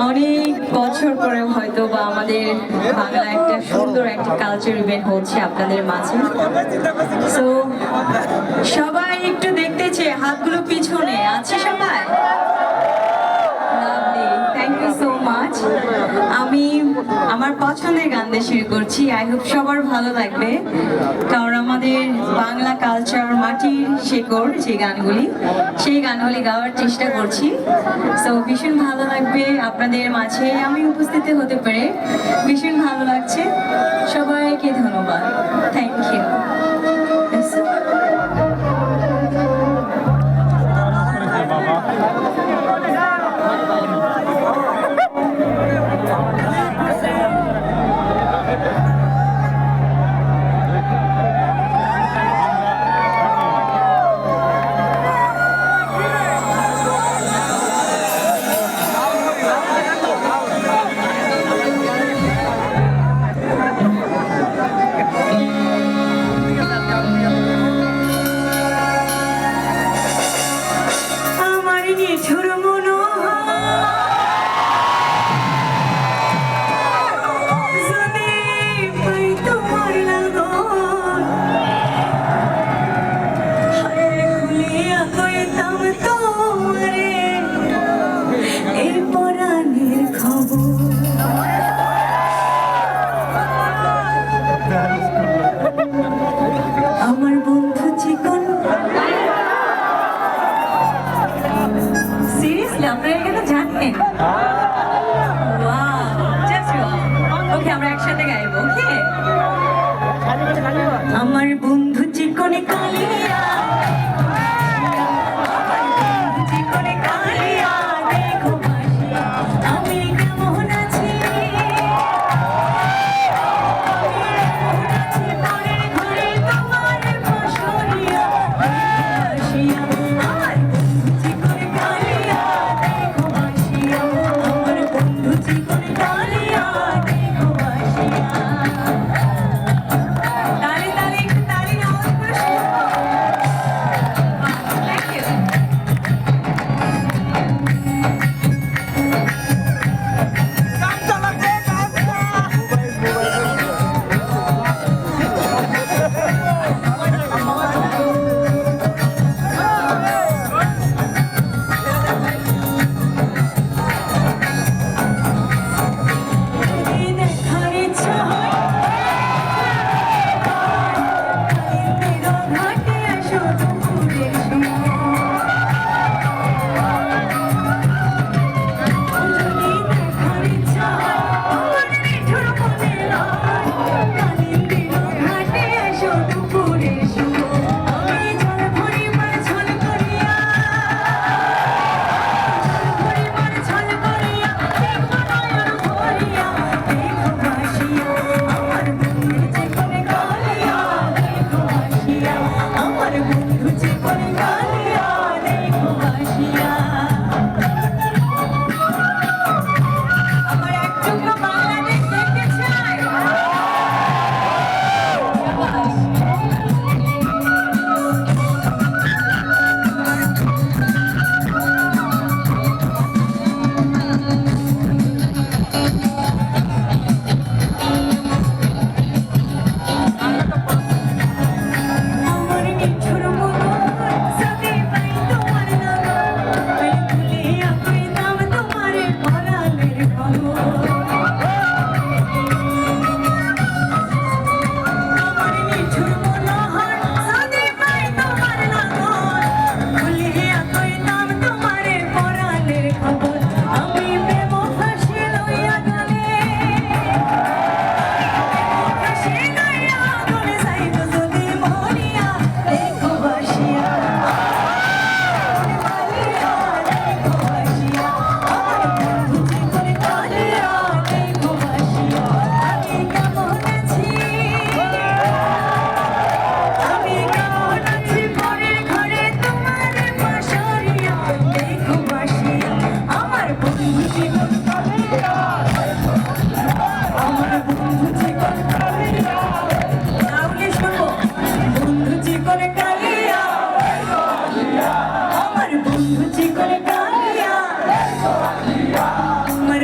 অনেক বছর পরে হয়তো বা আমাদের বাংলা একটা সুন্দর একটা কালচার ইভেন্ট হচ্ছে আপনাদের মাঝে। সো সবাই একটু দেখতেছে, হাতগুলো পিছনে আছে সবাই। Lovely, thank you so much. আমি আমার পছন্দের গান দিয়ে শুরু করছি। আই হোপ সবার ভালো লাগবে, কারণ আমাদের বাংলা কালচার, মাটির শেকড় যে গানগুলি, সেই গানগুলি গাওয়ার চেষ্টা করছি। সো ভীষণ ভালো লাগবে আপনাদের মাঝে আমি উপস্থিত হতে পেরে, ভীষণ ভালো লাগছে। সবাইকে ধন্যবাদ, থ্যাংক ইউ। আমার বন্ধু চিকন, সিরিয়াসলি আপনারা এখানে জানেন? ওকে, আমরা একসাথে গাইবো। ওকে, আমার বন্ধু চিকনে কালিয়া, চিকনে কালিয়া, দেখো আমি কেমন আছি, ঘরে তোমার বসরিয়া আসিয়া, আমার বন্ধু চিকনে কালিয়া, দেখো আসিয়া, আমার বন্ধু চিকনে কালিয়া, দেখো আসিয়া। তালি তালি একটু তালি, আওয়াজ করে শোনো।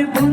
বন্ধু